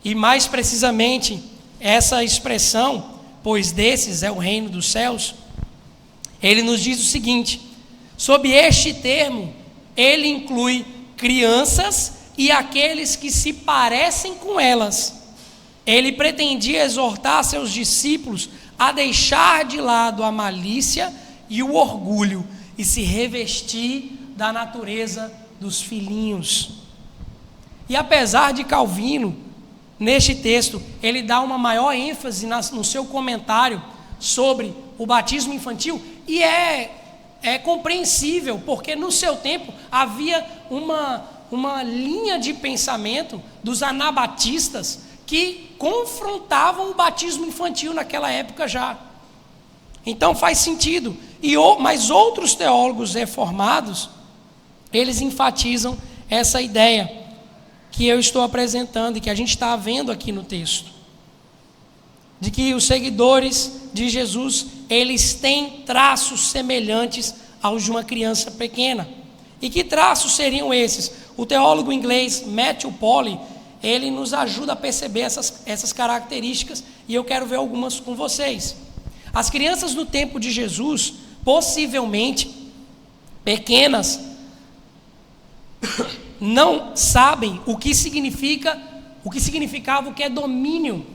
e mais precisamente essa expressão, pois desses é o reino dos céus, ele nos diz o seguinte: sob este termo, ele inclui crianças e aqueles que se parecem com elas. Ele pretendia exortar seus discípulos a deixar de lado a malícia e o orgulho e se revestir da natureza dos filhinhos. E apesar de Calvino, neste texto, ele dá uma maior ênfase no seu comentário sobre o batismo infantil, e é compreensível, porque no seu tempo havia uma linha de pensamento dos anabatistas que confrontavam o batismo infantil naquela época já. Então faz sentido. Mas outros teólogos reformados, eles enfatizam essa ideia que eu estou apresentando e que a gente está vendo aqui no texto, de que os seguidores de Jesus, eles têm traços semelhantes aos de uma criança pequena. E que traços seriam esses? O teólogo inglês Matthew Polly, ele nos ajuda a perceber essas características, e eu quero ver algumas com vocês. As crianças do tempo de Jesus, possivelmente pequenas, não sabem o que significava o que é domínio,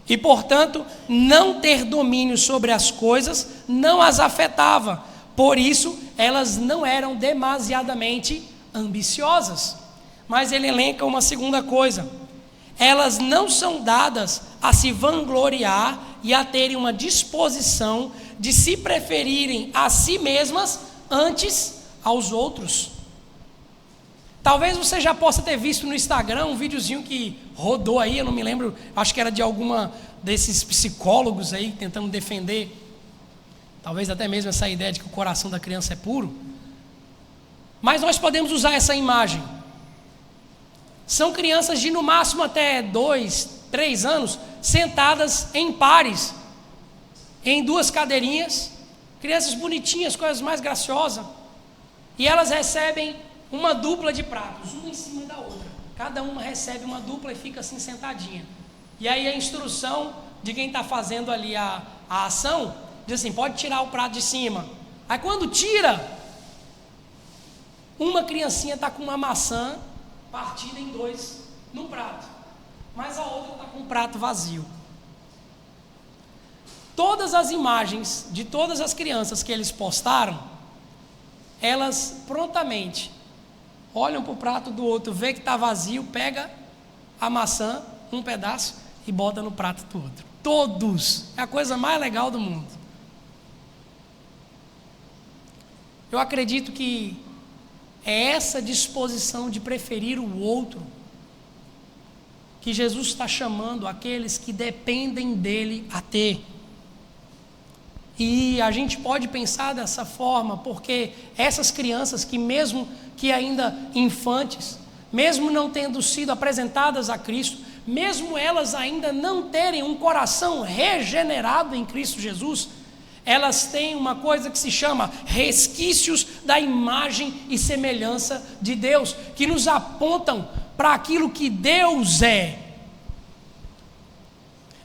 e portanto não ter domínio sobre as coisas não as afetava. Por isso elas não eram demasiadamente ambiciosas. Mas ele elenca uma segunda coisa: elas não são dadas a se vangloriar e a terem uma disposição de se preferirem a si mesmas antes aos outros. Talvez você já possa ter visto no Instagram um videozinho que rodou aí, eu não me lembro, acho que era de alguma desses psicólogos aí tentando defender, talvez até mesmo essa ideia de que o coração da criança é puro. Mas nós podemos usar essa imagem. São crianças de no máximo até 2, 3 anos, sentadas em pares, em duas cadeirinhas, crianças bonitinhas, coisas mais graciosas, e elas recebem uma dupla de pratos, uma em cima da outra. Cada uma recebe uma dupla e fica assim sentadinha. E aí a instrução de quem está fazendo ali a ação, diz assim, pode tirar o prato de cima. Aí quando tira, uma criancinha está com uma maçã partida em dois no prato, mas a outra está com um prato vazio. Todas as imagens de todas as crianças que eles postaram, elas prontamente olham para o prato do outro, vê que está vazio, pega a maçã, um pedaço, e bota no prato do outro. Todos! É a coisa mais legal do mundo. Eu acredito que é essa disposição de preferir o outro que Jesus está chamando aqueles que dependem dele a ter. E a gente pode pensar dessa forma, porque essas crianças que mesmo que ainda infantes, mesmo não tendo sido apresentadas a Cristo, mesmo elas ainda não terem um coração regenerado em Cristo Jesus, elas têm uma coisa que se chama resquícios da imagem e semelhança de Deus, que nos apontam para aquilo que Deus é.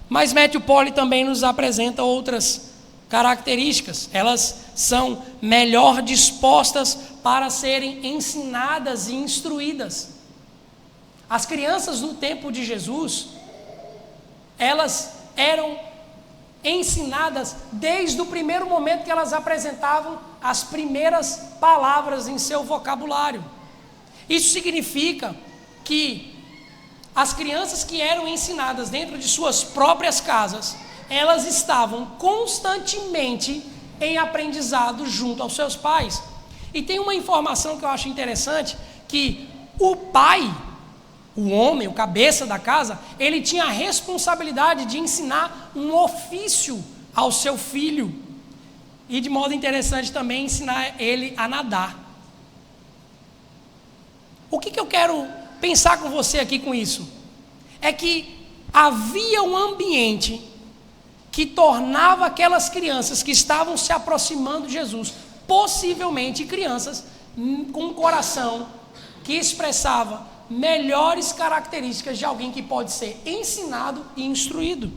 Mas Matthew Polly também nos apresenta outras características. Elas são melhor dispostas para serem ensinadas e instruídas. As crianças no tempo de Jesus, elas eram ensinadas desde o primeiro momento que elas apresentavam as primeiras palavras em seu vocabulário. Isso significa que as crianças que eram ensinadas dentro de suas próprias casas, elas estavam constantemente em aprendizado junto aos seus pais. E tem uma informação que eu acho interessante, que o pai, o homem, o cabeça da casa, ele tinha a responsabilidade de ensinar um ofício ao seu filho. E de modo interessante também ensinar ele a nadar. O que eu quero pensar com você aqui com isso? É que havia um ambiente que tornava aquelas crianças que estavam se aproximando de Jesus, possivelmente crianças com um coração que expressava melhores características de alguém que pode ser ensinado e instruído.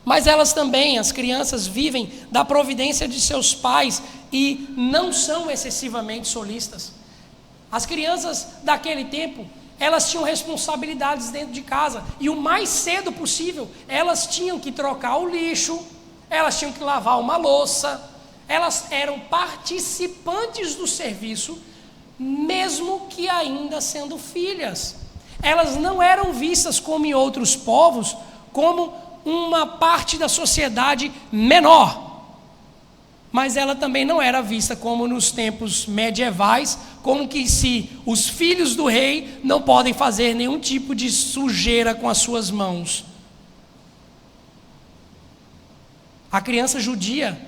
Mas elas também, as crianças, vivem da providência de seus pais e não são excessivamente solistas. As crianças daquele tempo, elas tinham responsabilidades dentro de casa, e o mais cedo possível, elas tinham que trocar o lixo, elas tinham que lavar uma louça, elas eram participantes do serviço, mesmo que ainda sendo filhas. Elas não eram vistas como em outros povos, como uma parte da sociedade menor. Mas ela também não era vista como nos tempos medievais, como que se os filhos do rei não podem fazer nenhum tipo de sujeira com as suas mãos. A criança judia,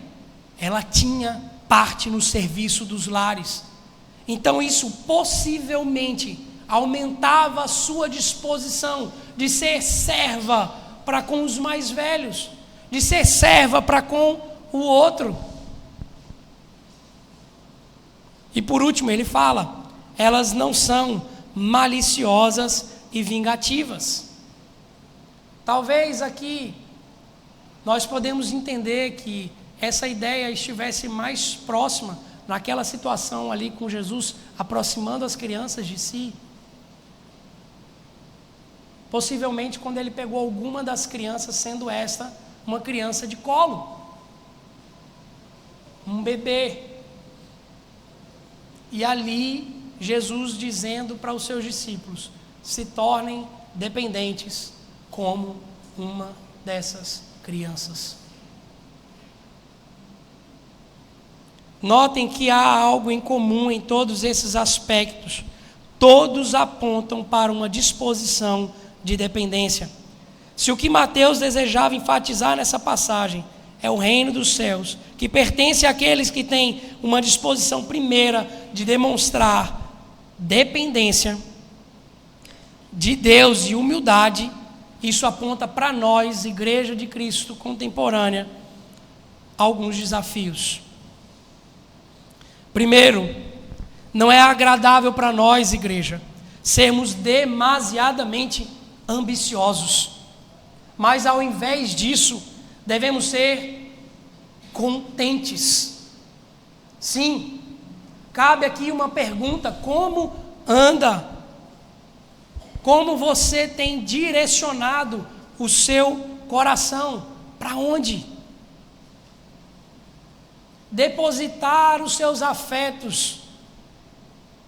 ela tinha parte no serviço dos lares. Então isso possivelmente aumentava a sua disposição de ser serva para com os mais velhos, de ser serva para com o outro. E por último ele fala, elas não são maliciosas e vingativas. Talvez aqui nós podemos entender que essa ideia estivesse mais próxima naquela situação ali com Jesus, aproximando as crianças de si. Possivelmente quando ele pegou alguma das crianças, sendo esta uma criança de colo, um bebê. E ali, Jesus dizendo para os seus discípulos, se tornem dependentes como uma dessas crianças. Notem que há algo em comum em todos esses aspectos. Todos apontam para uma disposição de dependência. Se o que Mateus desejava enfatizar nessa passagem é o reino dos céus, que pertence àqueles que têm uma disposição primeira de demonstrar dependência de Deus e humildade, isso aponta para nós, Igreja de Cristo contemporânea, alguns desafios. Primeiro, não é agradável para nós, igreja, sermos demasiadamente ambiciosos, mas ao invés disso, devemos ser contentes. Sim, cabe aqui uma pergunta: como anda? Como você tem direcionado o seu coração? Para onde? Depositar os seus afetos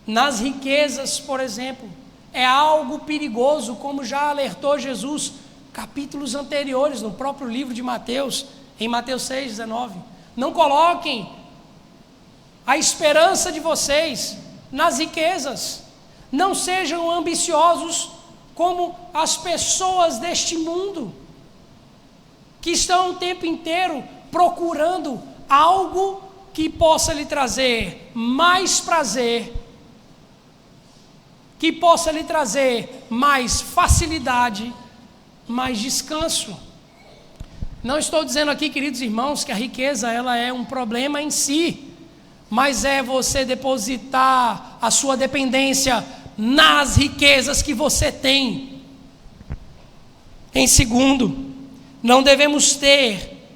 nas riquezas, por exemplo, é algo perigoso, como já alertou Jesus capítulos anteriores no próprio livro de Mateus, em Mateus 6,19. Não coloquem a esperança de vocês nas riquezas. Não sejam ambiciosos como as pessoas deste mundo, que estão o tempo inteiro procurando algo que possa lhe trazer mais prazer, que possa lhe trazer mais facilidade, mais descanso. Não estou dizendo aqui, queridos irmãos, que a riqueza ela é um problema em si, mas é você depositar a sua dependência nas riquezas que você tem. Em segundo, não devemos ter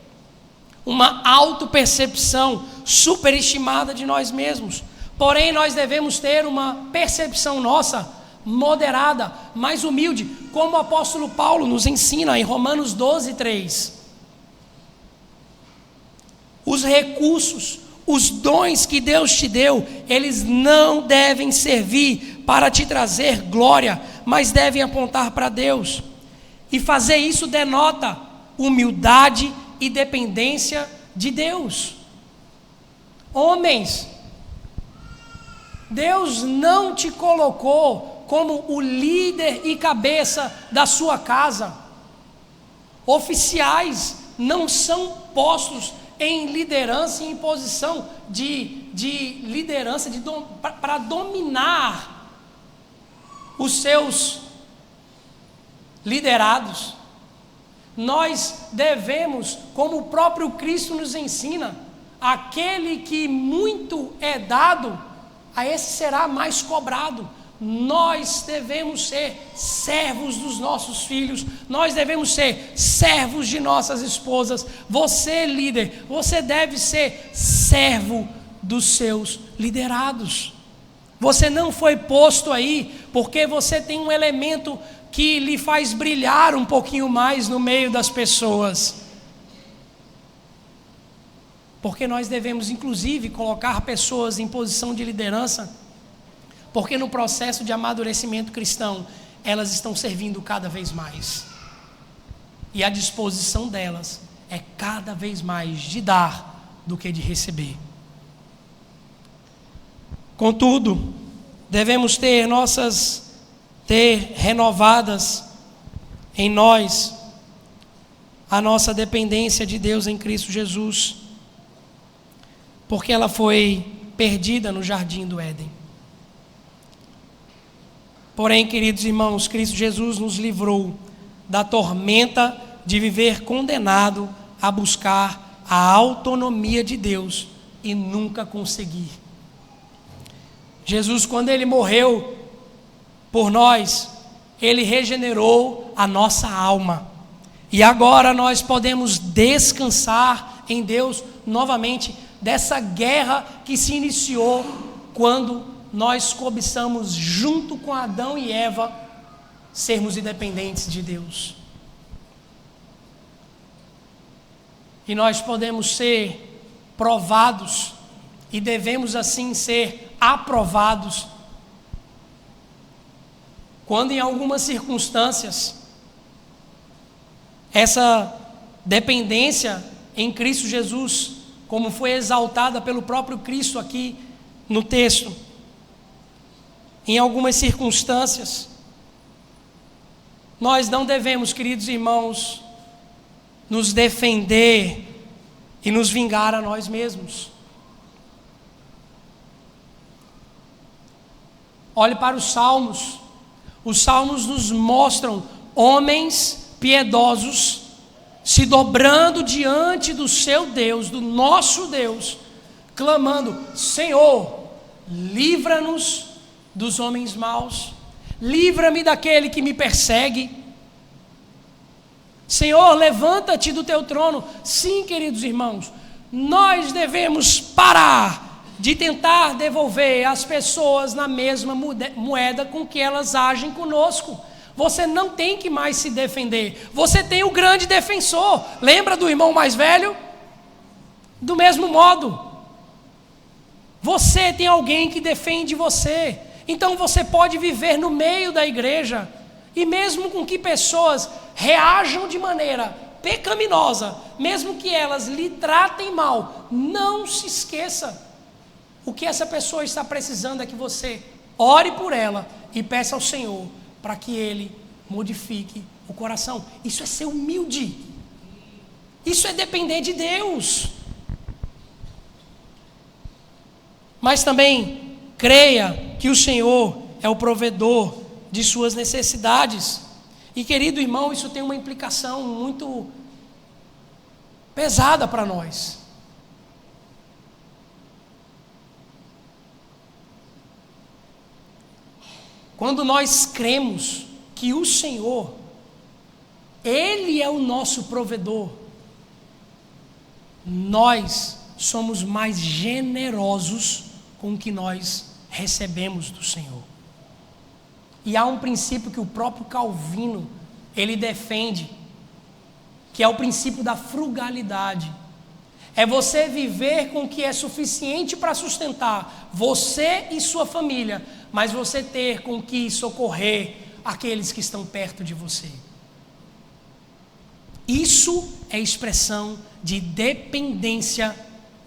uma autopercepção superestimada de nós mesmos. Porém, nós devemos ter uma percepção nossa moderada, mais humilde, como o apóstolo Paulo nos ensina em Romanos 12:3. Os recursos, os dons que Deus te deu, eles não devem servir para te trazer glória, mas devem apontar para Deus. E fazer isso denota humildade e dependência de Deus. Homens, Deus não te colocou como o líder e cabeça da sua casa. Oficiais não são postos em liderança e em posição de liderança para dominar os seus liderados. Nós devemos, como o próprio Cristo nos ensina, aquele que muito é dado, a esse será mais cobrado. Nós devemos ser servos dos nossos filhos, nós devemos ser servos de nossas esposas. Você, líder, você deve ser servo dos seus liderados. Você não foi posto aí porque você tem um elemento que lhe faz brilhar um pouquinho mais no meio das pessoas. Porque nós devemos, inclusive, colocar pessoas em posição de liderança, porque no processo de amadurecimento cristão, elas estão servindo cada vez mais. E a disposição delas é cada vez mais de dar do que de receber. Contudo, devemos ter renovadas em nós a nossa dependência de Deus em Cristo Jesus, porque ela foi perdida no jardim do Éden. Porém, queridos irmãos, Cristo Jesus nos livrou da tormenta de viver condenado a buscar a autonomia de Deus e nunca conseguir. Jesus, quando Ele morreu por nós, Ele regenerou a nossa alma. E agora nós podemos descansar em Deus novamente dessa guerra que se iniciou quando nós cobiçamos, junto com Adão e Eva, sermos independentes de Deus. E nós podemos ser provados e devemos assim ser aprovados quando em algumas circunstâncias essa dependência em Cristo Jesus, como foi exaltada pelo próprio Cristo aqui no texto, em algumas circunstâncias, nós não devemos, queridos irmãos, nos defender e nos vingar a nós mesmos. Olhe para os Salmos. Os Salmos nos mostram homens piedosos se dobrando diante do seu Deus, do nosso Deus, clamando: Senhor, livra-nos dos homens maus, livra-me daquele que me persegue. Senhor, levanta-te do teu trono. Sim, queridos irmãos, nós devemos parar de tentar devolver as pessoas na mesma moeda com que elas agem conosco. Você não tem que mais se defender, você tem o grande defensor. Lembra do irmão mais velho? Do mesmo modo, você tem alguém que defende você. Então você pode viver no meio da igreja, e mesmo com que pessoas reajam de maneira pecaminosa, mesmo que elas lhe tratem mal, não se esqueça: o que essa pessoa está precisando é que você ore por ela e peça ao Senhor para que Ele modifique o coração. Isso é ser humilde, isso é depender de Deus. Mas também creia que o Senhor é o provedor de suas necessidades. E, querido irmão, isso tem uma implicação muito pesada para nós. Quando nós cremos que o Senhor, Ele é o nosso provedor, nós somos mais generosos com o que nós recebemos do Senhor. E há um princípio que o próprio Calvino, ele defende, que é o princípio da frugalidade. É você viver com o que é suficiente para sustentar você e sua família, mas você ter com que socorrer aqueles que estão perto de você. Isso é expressão de dependência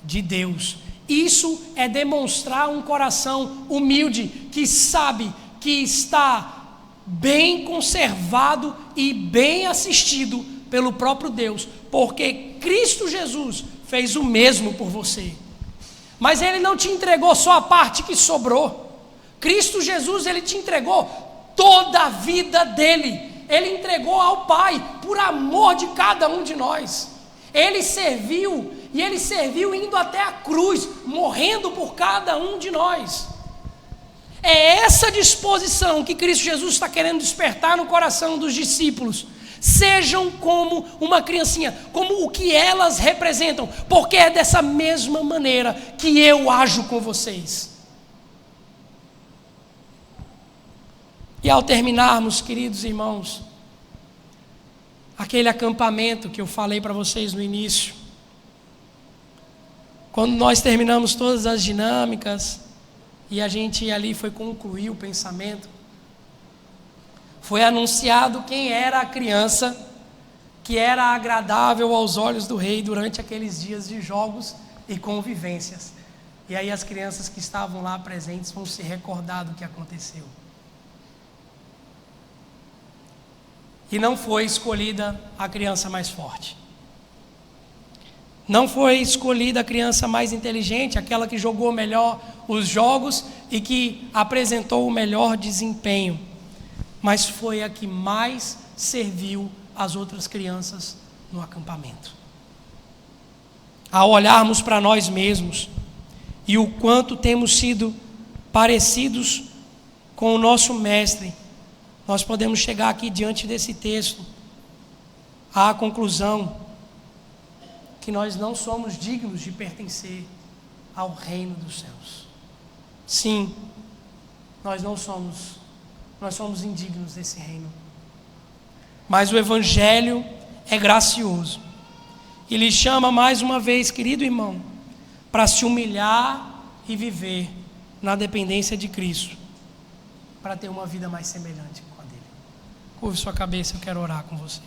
de Deus. Isso é demonstrar um coração humilde, que sabe que está bem conservado e bem assistido pelo próprio Deus, porque Cristo Jesus fez o mesmo por você. Mas Ele não te entregou só a parte que sobrou. Cristo Jesus, Ele te entregou toda a vida dEle. Ele entregou ao Pai por amor de cada um de nós. Ele serviu, e Ele serviu indo até a cruz, morrendo por cada um de nós. É essa disposição que Cristo Jesus está querendo despertar no coração dos discípulos. Sejam como uma criancinha, como o que elas representam, porque é dessa mesma maneira que eu ajo com vocês. E ao terminarmos, queridos irmãos, aquele acampamento que eu falei para vocês no início, quando nós terminamos todas as dinâmicas e a gente ali foi concluir o pensamento, foi anunciado quem era a criança que era agradável aos olhos do rei durante aqueles dias de jogos e convivências. E aí as crianças que estavam lá presentes vão se recordar do que aconteceu. E não foi escolhida a criança mais forte. Não foi escolhida a criança mais inteligente, aquela que jogou melhor os jogos e que apresentou o melhor desempenho. Mas foi a que mais serviu as outras crianças no acampamento. Ao olharmos para nós mesmos e o quanto temos sido parecidos com o nosso mestre, nós podemos chegar aqui diante desse texto à conclusão que nós não somos dignos de pertencer ao reino dos céus. Sim, nós somos indignos desse reino. Mas o Evangelho é gracioso. E lhe chama mais uma vez, querido irmão, para se humilhar e viver na dependência de Cristo, para ter uma vida mais semelhante com a dele. Curve sua cabeça, eu quero orar com você.